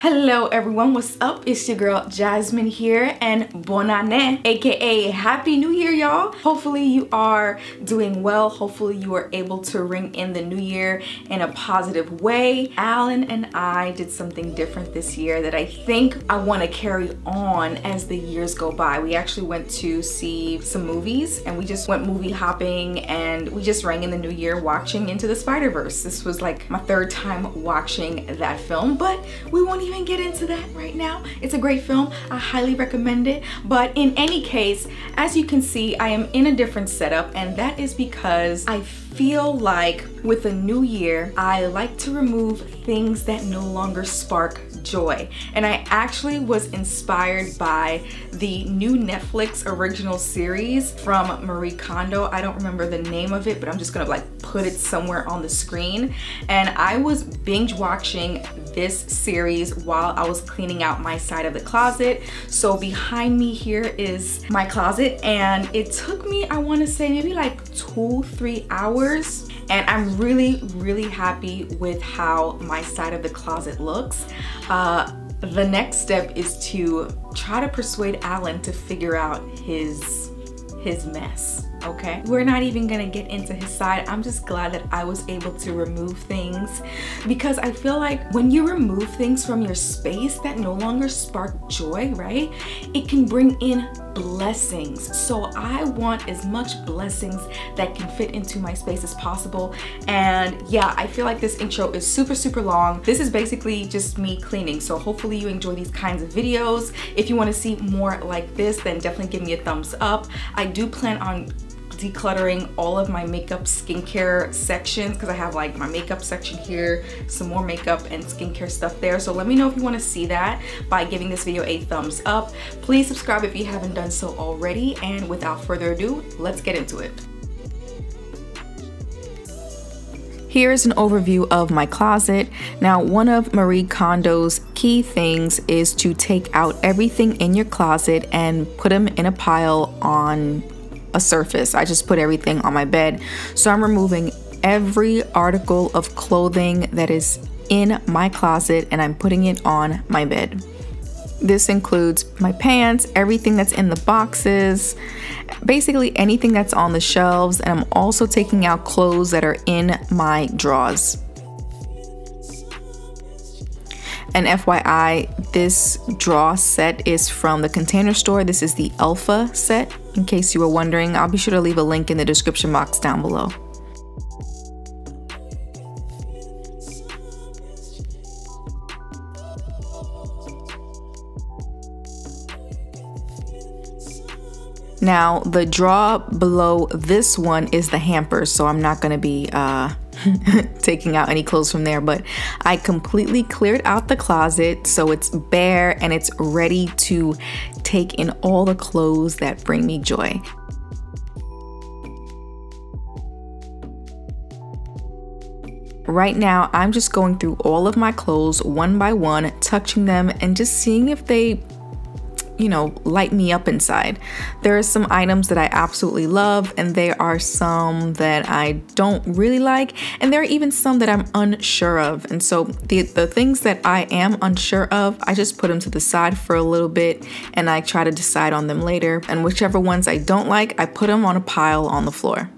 Hello everyone, what's up? It's your girl Jasmine here, and bonne année, aka Happy New Year, y'all. Hopefully you are doing well. Hopefully you are able to ring in the new year in a positive way. Alan and I did something different this year that I think I want to carry on as the years go by. We actually went to see some movies, and we just went movie hopping, and we just rang in the new year watching Into the Spider-Verse. This was like my third time watching that film, but we won't even get into that right now. It's a great film. I highly recommend it. But in any case, as you can see, I am in a different setup, and that is because I feel like with a new year, I like to remove things that no longer spark joy. And I actually was inspired by the new Netflix original series from Marie Kondo. I don't remember the name of it, but I'm just gonna like put it somewhere on the screen. And I was binge watching this series while I was cleaning out my side of the closet. So behind me here is my closet, and it took me, I want to say maybe like 2-3 hours, and I'm really happy with how my side of the closet looks. The next step is to try to persuade Alan to figure out his mess. Okay, we're not even gonna get into his side. I'm just glad that I was able to remove things, because I feel like when you remove things from your space that no longer spark joy, right, it can bring in blessings. So I want as much blessings that can fit into my space as possible. And yeah, I feel like this intro is super long. This is basically just me cleaning, so hopefully you enjoy these kinds of videos. If you want to see more like this, then definitely give me a thumbs up. I do plan on decluttering all of my makeup skincare sections, because I have like my makeup section here, some more makeup and skincare stuff there. So let me know if you want to see that by giving this video a thumbs up. Please subscribe if you haven't done so already, and without further ado, let's get into it. Here's an overview of my closet. Now, one of Marie Kondo's key things is to take out everything in your closet and put them in a pile on a surface. I just put everything on my bed. So I'm removing every article of clothing that is in my closet, and I'm putting it on my bed. This includes my pants, everything that's in the boxes, basically anything that's on the shelves, and I'm also taking out clothes that are in my drawers. And FYI, this drawer set is from the Container Store. This is the Elfa set, in case you were wondering. I'll be sure to leave a link in the description box down below. Now, the drawer below this one is the hamper, so I'm not gonna be taking out any clothes from there, but I completely cleared out the closet so it's bare and it's ready to take in all the clothes that bring me joy. Right now, I'm just going through all of my clothes one by one, touching them and just seeing if they, you know, light me up inside. There are some items that I absolutely love, and there are some that I don't really like, and there are even some that I'm unsure of. And so the things that I am unsure of, I just put them to the side for a little bit, and I try to decide on them later. And whichever ones I don't like, I put them on a pile on the floor.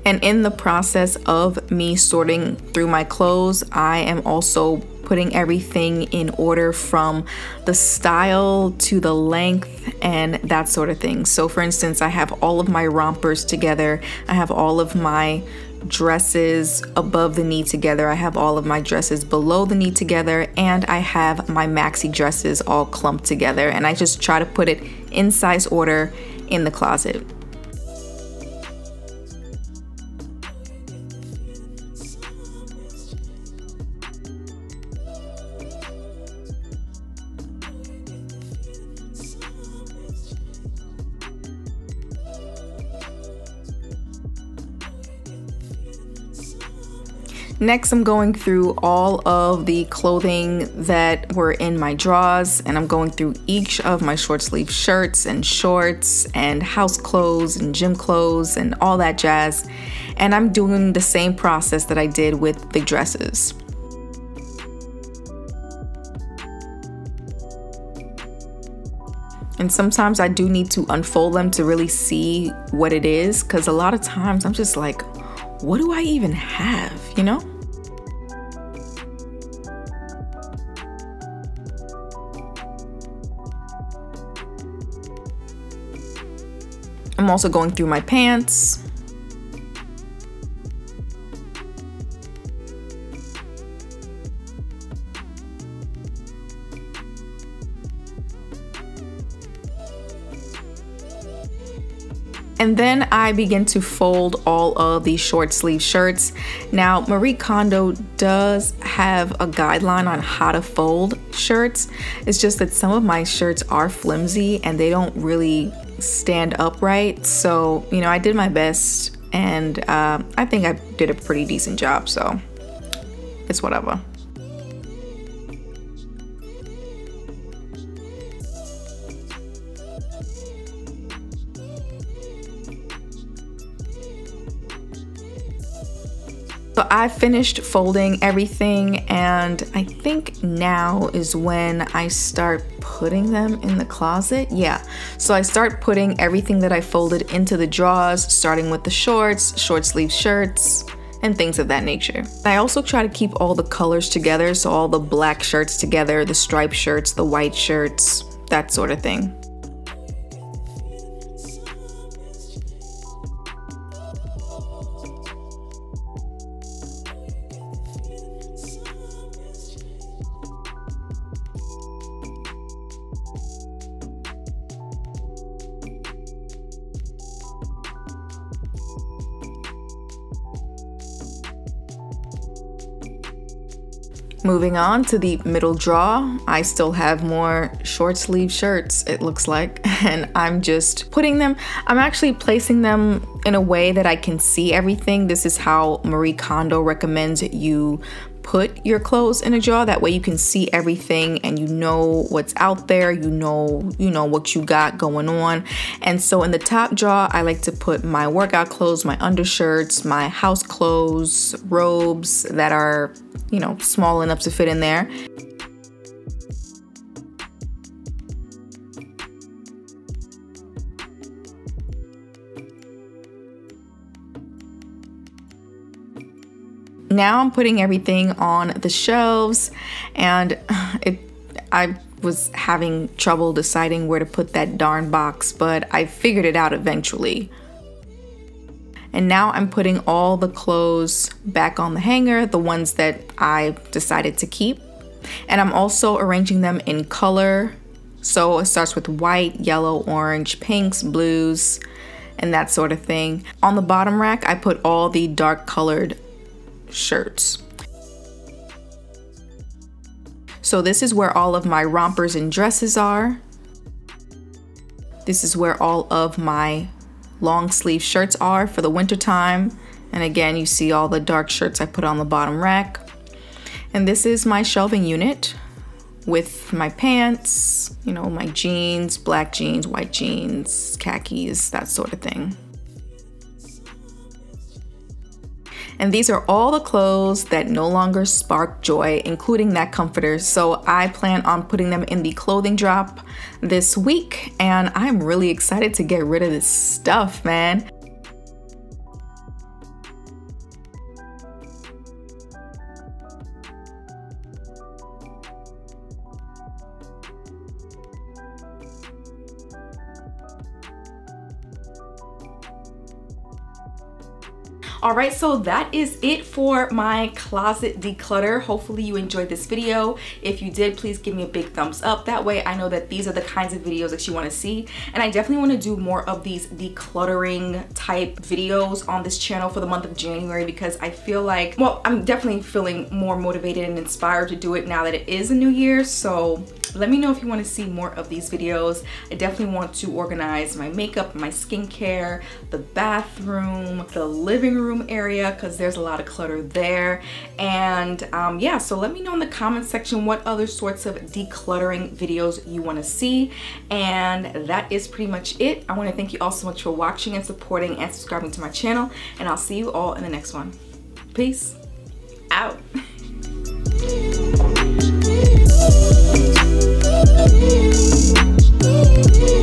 And in the process of me sorting through my clothes, I am also putting everything in order from the style to the length and that sort of thing. So for instance, I have all of my rompers together. I have all of my dresses above the knee together. I have all of my dresses below the knee together, and I have my maxi dresses all clumped together. And I just try to put it in size order in the closet. Next, I'm going through all of the clothing that were in my drawers, and I'm going through each of my short sleeve shirts and shorts and house clothes and gym clothes and all that jazz. And I'm doing the same process that I did with the dresses. And sometimes I do need to unfold them to really see what it is, because a lot of times I'm just like, what do I even have, you know? I'm also going through my pants. And then I begin to fold all of these short sleeve shirts. Now, Marie Kondo does have a guideline on how to fold shirts. It's just that some of my shirts are flimsy and they don't really stand upright. So, you know, I did my best, and I think I did a pretty decent job, so it's whatever. So I finished folding everything, and I think now is when I start putting them in the closet. Yeah, so I start putting everything that I folded into the drawers, starting with the shorts, short sleeve shirts, and things of that nature. I also try to keep all the colors together, so all the black shirts together, the striped shirts, the white shirts, that sort of thing. Moving on to the middle drawer, I still have more short sleeve shirts, it looks like, and I'm just putting them, I'm actually placing them in a way that I can see everything. This is how Marie Kondo recommends you put your clothes in a drawer. That way you can see everything and you know what's out there, you know what you got going on. And so in the top drawer, I like to put my workout clothes, my undershirts, my house clothes, robes that are, you know, small enough to fit in there. Now I'm putting everything on the shelves, and I was having trouble deciding where to put that darn box, but I figured it out eventually. And now I'm putting all the clothes back on the hanger, the ones that I decided to keep. And I'm also arranging them in color. So it starts with white, yellow, orange, pinks, blues, and that sort of thing. On the bottom rack, I put all the dark colored shirts. So this is where all of my rompers and dresses are. This is where all of my long sleeve shirts are for the winter time. And again, you see all the dark shirts I put on the bottom rack. And this is my shelving unit with my pants, you know, my jeans, black jeans, white jeans, khakis, that sort of thing. And these are all the clothes that no longer spark joy, including that comforter. So I plan on putting them in the clothing drop this week, and I'm really excited to get rid of this stuff, man. Alright, so that is it for my closet declutter. Hopefully you enjoyed this video. If you did, please give me a big thumbs up. That way I know that these are the kinds of videos that you want to see. And I definitely want to do more of these decluttering type videos on this channel for the month of January, because I feel like, well, I'm definitely feeling more motivated and inspired to do it now that it is a new year. So Let me know if you want to see more of these videos. I definitely want to organize my makeup, my skincare, the bathroom, the living room area, because there's a lot of clutter there. And yeah, so let me know in the comment section what other sorts of decluttering videos you want to see. And that is pretty much it. I want to thank you all so much for watching and supporting and subscribing to my channel, and I'll see you all in the next one. Peace out. Yeah.